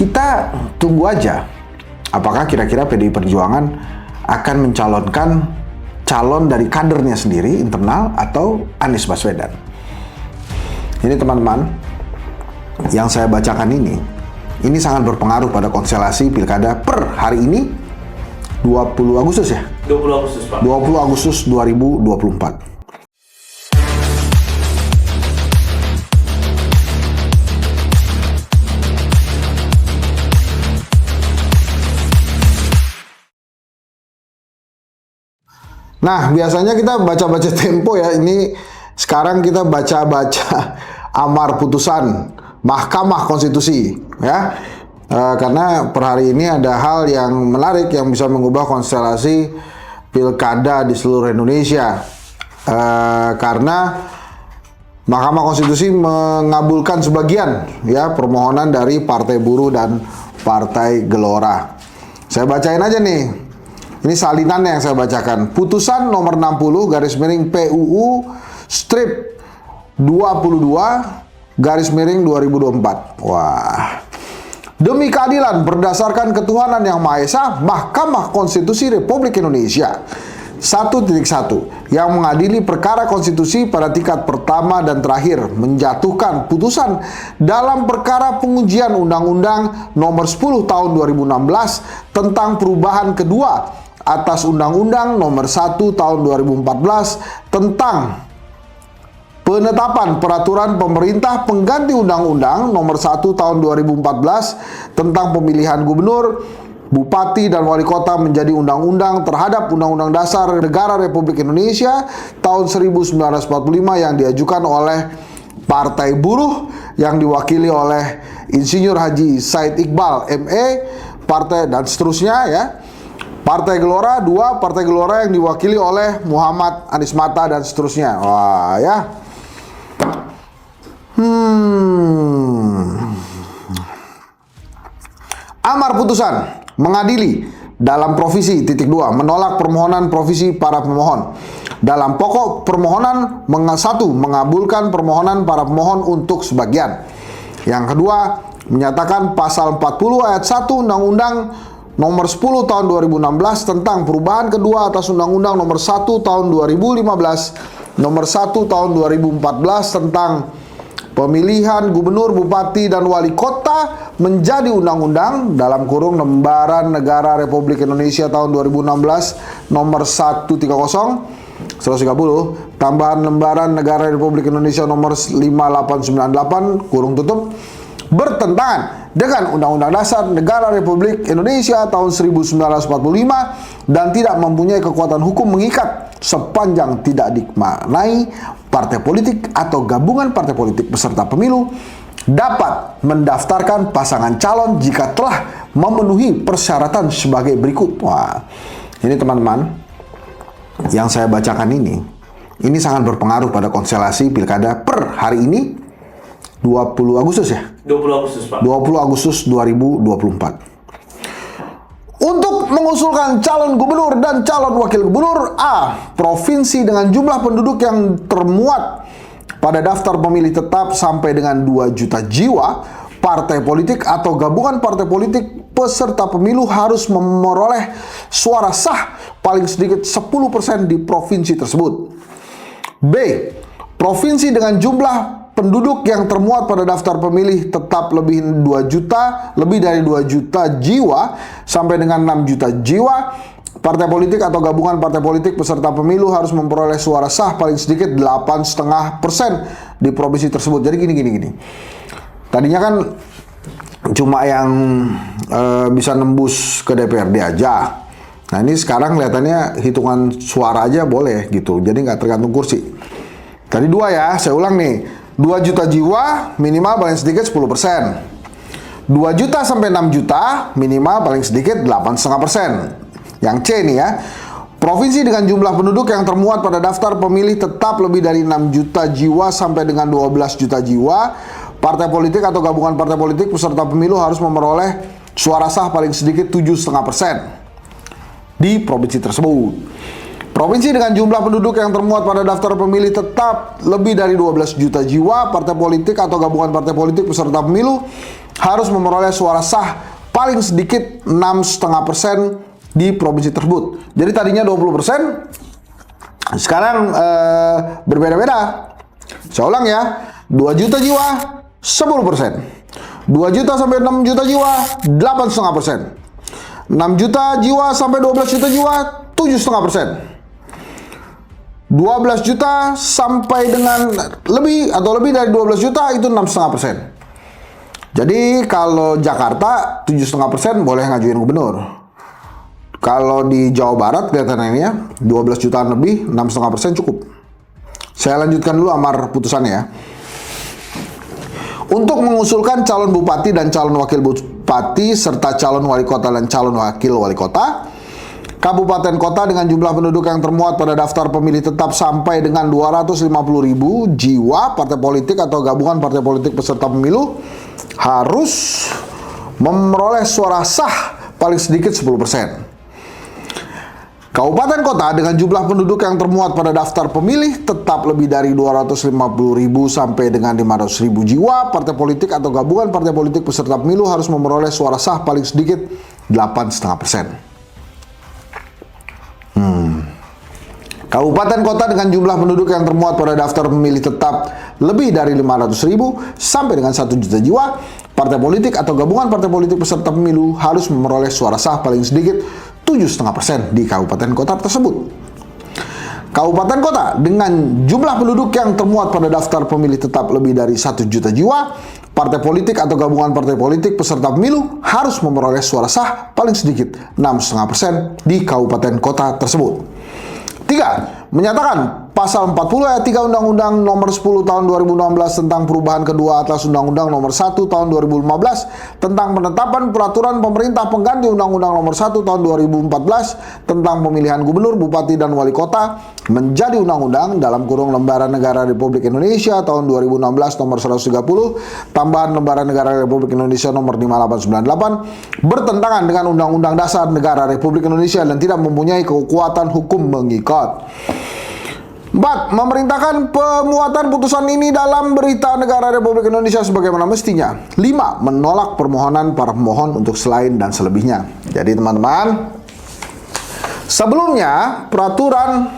Kita tunggu aja apakah kira-kira PDI Perjuangan akan mencalonkan calon dari kadernya sendiri internal atau Anies Baswedan. Ini teman-teman, yang saya bacakan ini sangat berpengaruh pada konstelasi pilkada per hari ini 20 Agustus ya? 20 Agustus Pak. 20 Agustus 2024. Nah, biasanya kita baca-baca Tempo ya. Ini sekarang kita baca-baca amar putusan Mahkamah Konstitusi ya. Karena per hari ini ada hal yang menarik yang bisa mengubah konstelasi pilkada di seluruh Indonesia. Karena Mahkamah Konstitusi mengabulkan sebagian ya permohonan dari Partai Buruh dan Partai Gelora. Saya bacain aja nih. Ini salinannya yang saya bacakan. Putusan nomor 60 garis miring PUU strip 22 garis miring 2024. Wah. Demi keadilan berdasarkan ketuhanan yang Maha Esa, Mahkamah Konstitusi Republik Indonesia 1.1 yang mengadili perkara konstitusi pada tingkat pertama dan terakhir menjatuhkan putusan dalam perkara pengujian Undang-Undang Nomor 10 Tahun 2016 tentang perubahan kedua atas Undang-Undang Nomor 1 Tahun 2014 tentang penetapan peraturan pemerintah pengganti Undang-Undang Nomor 1 Tahun 2014 tentang pemilihan gubernur, bupati, dan wali kota menjadi undang-undang terhadap Undang-Undang Dasar Negara Republik Indonesia tahun 1945 yang diajukan oleh Partai Buruh yang diwakili oleh Insinyur Haji Said Iqbal ME, partai dan seterusnya ya. Partai Gelora 2, Partai Gelora yang diwakili oleh Muhammad Anies Mata dan seterusnya. Wah ya. Amar putusan mengadili dalam provisi (2) menolak permohonan provisi para pemohon. Dalam pokok permohonan 1 mengabulkan permohonan para pemohon untuk sebagian. Yang kedua, menyatakan pasal 40 ayat 1 Undang-Undang Nomor 10 Tahun 2016 tentang perubahan kedua atas Undang-Undang Nomor 1 Tahun 2015, Nomor 1 Tahun 2014 tentang pemilihan gubernur, bupati, dan wali kota menjadi undang-undang dalam kurung Lembaran Negara Republik Indonesia tahun 2016 Nomor 130 130 tambahan Lembaran Negara Republik Indonesia Nomor 5898 kurung tutup bertentangan dengan Undang-Undang Dasar Negara Republik Indonesia tahun 1945 dan tidak mempunyai kekuatan hukum mengikat sepanjang tidak dimaknai partai politik atau gabungan partai politik peserta pemilu dapat mendaftarkan pasangan calon jika telah memenuhi persyaratan sebagai berikut. Wah, ini teman-teman yang saya bacakan ini sangat berpengaruh pada konstelasi pilkada per hari ini 20 Agustus ya? 20 Agustus Pak. 20 Agustus 2024. Untuk mengusulkan calon gubernur dan calon wakil gubernur A, provinsi dengan jumlah penduduk yang termuat pada daftar pemilih tetap sampai dengan 2 juta jiwa, partai politik atau gabungan partai politik peserta pemilu harus memperoleh suara sah paling sedikit 10% di provinsi tersebut. B, provinsi dengan jumlah penduduk yang termuat pada daftar pemilih tetap lebih dari 2 juta jiwa sampai dengan 6 juta jiwa, partai politik atau gabungan partai politik peserta pemilu harus memperoleh suara sah paling sedikit 8,5% di provinsi tersebut. Jadi gini. Tadinya kan cuma yang bisa nembus ke DPRD aja. Nah ini sekarang kelihatannya hitungan suara aja boleh gitu. Jadi nggak tergantung kursi. Tadi 2 ya, saya ulang nih. 2 juta jiwa minimal paling sedikit 10%. 2 juta sampai 6 juta minimal paling sedikit 8,5%. Yang C nih ya. Provinsi dengan jumlah penduduk yang termuat pada daftar pemilih tetap lebih dari 6 juta jiwa sampai dengan 12 juta jiwa, partai politik atau gabungan partai politik peserta pemilu harus memperoleh suara sah paling sedikit 7,5% di provinsi tersebut. Provinsi dengan jumlah penduduk yang termuat pada daftar pemilih tetap lebih dari 12 juta jiwa, partai politik atau gabungan partai politik peserta pemilu harus memperoleh suara sah paling sedikit 6,5% di provinsi tersebut. Jadi tadinya 20%, sekarang berbeda-beda. Saya ulang ya, 2 juta jiwa 10%, 2 juta sampai 6 juta jiwa 8,5%, 6 juta jiwa sampai 12 juta jiwa 7,5%, 12 juta sampai dengan lebih atau lebih dari 12 juta itu 6,5%. Jadi kalau Jakarta 7,5% boleh ngajuin gubernur. Kalau di Jawa Barat kelihatannya ini ya 12 jutaan lebih, 6,5% cukup. Saya lanjutkan dulu amar putusannya ya. Untuk mengusulkan calon bupati dan calon wakil bupati serta calon wali kota dan calon wakil wali kota, kabupaten kota dengan jumlah penduduk yang termuat pada daftar pemilih tetap sampai dengan 250.000 jiwa, partai politik atau gabungan partai politik peserta pemilu harus memperoleh suara sah paling sedikit 10%. Kabupaten kota dengan jumlah penduduk yang termuat pada daftar pemilih tetap lebih dari 250.000 sampai dengan 500.000 jiwa, partai politik atau gabungan partai politik peserta pemilu harus memperoleh suara sah paling sedikit 8,5%. Kabupaten kota dengan jumlah penduduk yang termuat pada daftar pemilih tetap lebih dari 500.000 sampai dengan 1 juta jiwa, partai politik atau gabungan partai politik peserta pemilu harus memperoleh suara sah paling sedikit 7,5% di kabupaten kota tersebut. Kabupaten kota dengan jumlah penduduk yang termuat pada daftar pemilih tetap lebih dari 1 juta jiwa, partai politik atau gabungan partai politik peserta pemilu harus memperoleh suara sah paling sedikit 6,5% di kabupaten kota tersebut. 3. Menyatakan pasal 40 ayat 3 Undang-Undang Nomor 10 Tahun 2016 tentang perubahan kedua atas Undang-Undang Nomor 1 Tahun 2015 tentang penetapan peraturan pemerintah pengganti Undang-Undang Nomor 1 Tahun 2014 tentang pemilihan gubernur, bupati, dan wali kota menjadi undang-undang dalam kurung Lembaran Negara Republik Indonesia tahun 2016 Nomor 130 tambahan Lembaran Negara Republik Indonesia Nomor 5898 bertentangan dengan Undang-Undang Dasar Negara Republik Indonesia dan tidak mempunyai kekuatan hukum mengikat. 4. Memerintahkan pemuatan putusan ini dalam Berita Negara Republik Indonesia sebagaimana mestinya. 5. Menolak permohonan para pemohon untuk selain dan selebihnya. Jadi teman-teman, sebelumnya peraturan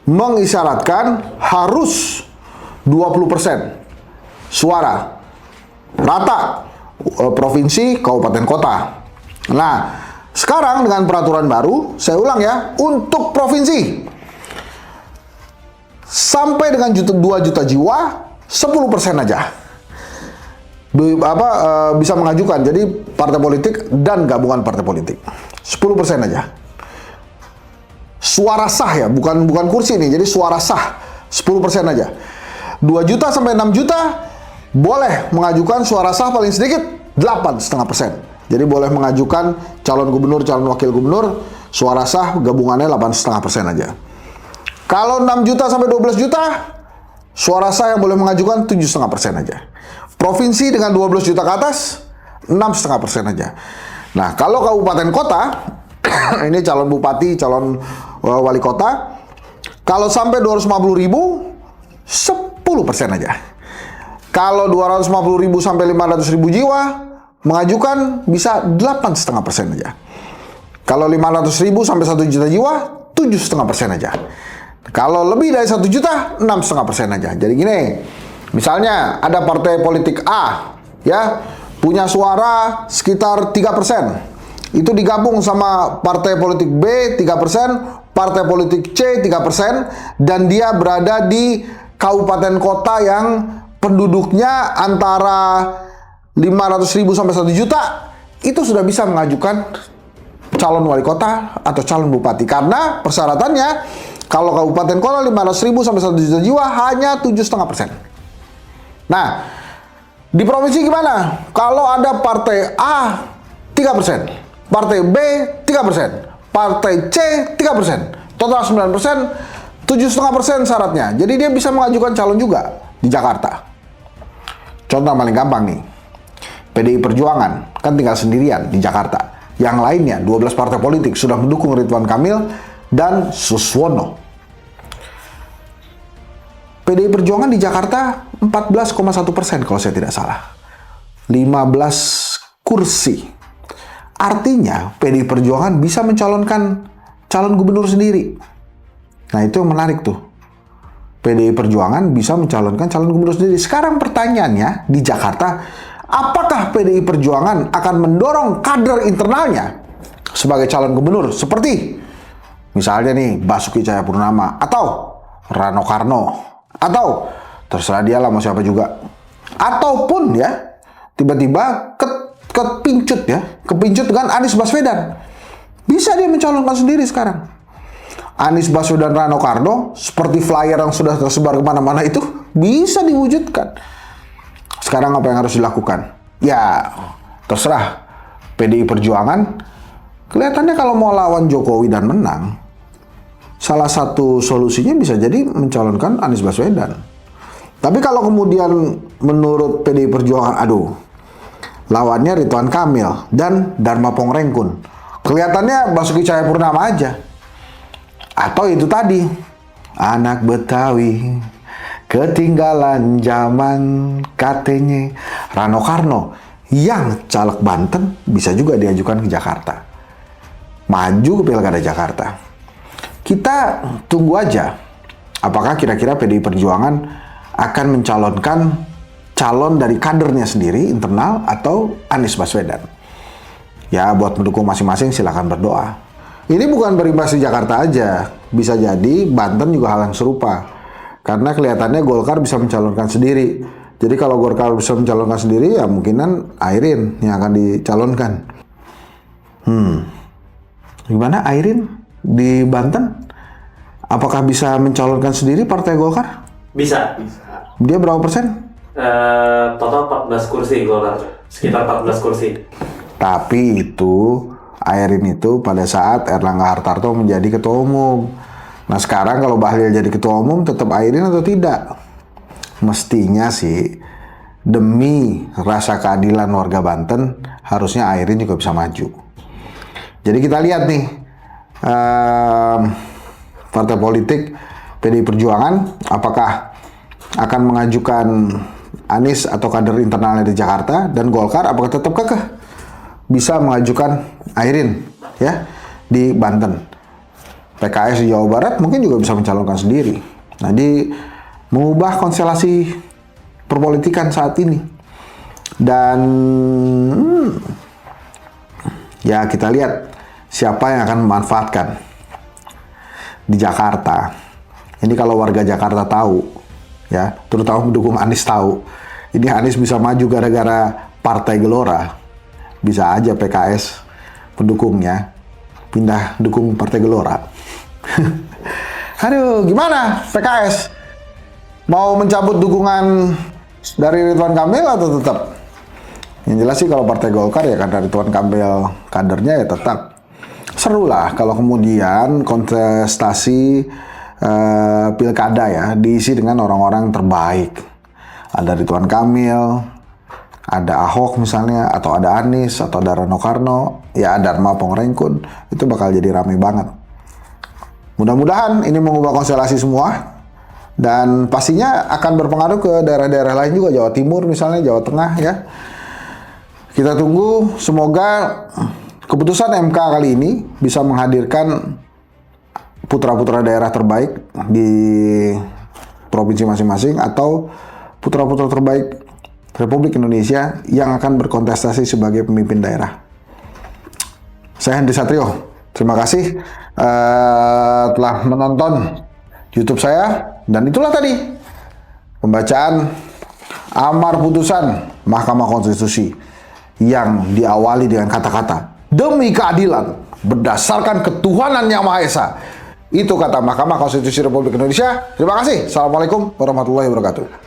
mengisyaratkan harus 20% suara rata provinsi, kabupaten, kota. Nah, sekarang dengan peraturan baru, saya ulang ya, untuk provinsi sampai dengan 2 juta jiwa 10% aja bisa mengajukan. Jadi partai politik dan gabungan partai politik 10% aja suara sah ya, bukan kursi nih, jadi suara sah 10% aja. 2 juta sampai 6 juta boleh mengajukan suara sah paling sedikit 8,5%. Jadi boleh mengajukan calon gubernur, calon wakil gubernur, suara sah gabungannya 8,5% aja. Kalau 6 juta sampai 12 juta, suara sah yang boleh mengajukan 7,5% aja. Provinsi dengan 12 juta ke atas, 6,5% aja. Nah, kalau kabupaten kota, ini calon bupati, calon wali kota, kalau sampai 250.000, 10% aja. Kalau 250.000 sampai 500.000 jiwa, mengajukan bisa 8,5% aja. Kalau 500.000 sampai 1 juta jiwa, 7,5% aja. Kalau lebih dari 1 juta, 6,5% aja. Jadi gini, misalnya ada partai politik A, ya, punya suara sekitar 3%. Itu digabung sama partai politik B 3%, partai politik C 3%, dan dia berada di kabupaten kota yang penduduknya antara 500.000 sampai 1 juta, itu sudah bisa mengajukan calon wali kota atau calon bupati. Karena persyaratannya, kalau kabupaten kota 500.000 sampai 1 juta jiwa hanya 7,5%. Nah, di provinsi gimana? Kalau ada partai A 3%, partai B 3%, partai C 3%, total 9%, 7,5% syaratnya. Jadi dia bisa mengajukan calon juga di Jakarta. Contoh paling gampang nih, PDI Perjuangan kan tinggal sendirian di Jakarta. Yang lainnya 12 partai politik sudah mendukung Ridwan Kamil dan Suswono. PDI Perjuangan di Jakarta 14,1% kalau saya tidak salah. 15 kursi. Artinya PDI Perjuangan bisa mencalonkan calon gubernur sendiri. Nah itu yang menarik tuh. PDI Perjuangan bisa mencalonkan calon gubernur sendiri. Sekarang pertanyaannya di Jakarta, apakah PDI Perjuangan akan mendorong kader internalnya sebagai calon gubernur? Seperti misalnya nih Basuki Cahayapurnama atau Rano Karno. Atau terserah dia lah mau siapa juga. Ataupun ya tiba-tiba kepincut dengan Anies Baswedan. Bisa dia mencalonkan sendiri sekarang. Anies Baswedan Rano Karno seperti flyer yang sudah tersebar kemana-mana itu bisa diwujudkan. Sekarang apa yang harus dilakukan? Ya terserah PDI Perjuangan. Kelihatannya kalau mau lawan Jokowi dan menang, salah satu solusinya bisa jadi mencalonkan Anies Baswedan. Tapi kalau kemudian menurut PDI Perjuangan, lawannya Ridwan Kamil dan Dharma Pongrengkun, kelihatannya Basuki Cahayapurnama aja. Atau itu tadi, anak Betawi, ketinggalan zaman katanya Rano Karno, yang caleg Banten bisa juga diajukan ke Jakarta. Maju ke Pilkada Jakarta. Kita tunggu aja apakah kira-kira PDI Perjuangan akan mencalonkan calon dari kadernya sendiri internal atau Anies Baswedan. Ya buat mendukung masing-masing silakan berdoa. Ini bukan berimbas di Jakarta aja, bisa jadi Banten juga hal yang serupa. Karena kelihatannya Golkar bisa mencalonkan sendiri. Jadi kalau Golkar bisa mencalonkan sendiri ya mungkinan Airin yang akan dicalonkan. Gimana Airin di Banten? Apakah bisa mencalonkan sendiri Partai Golkar? Bisa. Dia berapa persen? Total 14 kursi Golkar. Sekitar 14 kursi. Tapi itu Airin itu pada saat Erlangga Hartarto menjadi ketua umum. Nah sekarang kalau Bahlil jadi ketua umum tetap Airin atau tidak? Mestinya sih demi rasa keadilan warga Banten harusnya Airin juga bisa maju. Jadi kita lihat nih partai politik PDI Perjuangan apakah akan mengajukan Anies atau kader internalnya di Jakarta, dan Golkar apakah tetap kekeh bisa mengajukan Airin ya di Banten. PKS di Jawa Barat mungkin juga bisa mencalonkan sendiri. Nah, mengubah konstelasi perpolitikan saat ini. Dan ya kita lihat siapa yang akan memanfaatkan di Jakarta. Ini kalau warga Jakarta tahu, ya, terutama mendukung Anies tahu, ini Anies bisa maju gara-gara Partai Gelora. Bisa aja PKS pendukungnya pindah dukung Partai Gelora. Aduh, gimana PKS? Mau mencabut dukungan dari Ridwan Kamil atau tetap? Yang jelas sih kalau Partai Golkar ya karena Ridwan Kamil kadernya ya tetap. Seru lah kalau kemudian kontestasi pilkada ya diisi dengan orang-orang terbaik. Ada Ridwan Kamil, ada Ahok misalnya, atau ada Anies, atau ada Rano Karno, ya ada Dharma Pongrengkun, itu bakal jadi rame banget. Mudah-mudahan ini mengubah konstelasi semua, dan pastinya akan berpengaruh ke daerah-daerah lain juga, Jawa Timur misalnya, Jawa Tengah ya. Kita tunggu, semoga keputusan MK kali ini bisa menghadirkan putra-putra daerah terbaik di provinsi masing-masing, atau putra-putra terbaik Republik Indonesia yang akan berkontestasi sebagai pemimpin daerah. Saya Henry Satrio, terima kasih telah menonton YouTube saya, dan itulah tadi pembacaan amar putusan Mahkamah Konstitusi yang diawali dengan kata-kata demi keadilan berdasarkan ketuhanan yang Maha Esa. Itu kata Mahkamah Konstitusi Republik Indonesia. Terima kasih. Assalamualaikum warahmatullahi wabarakatuh.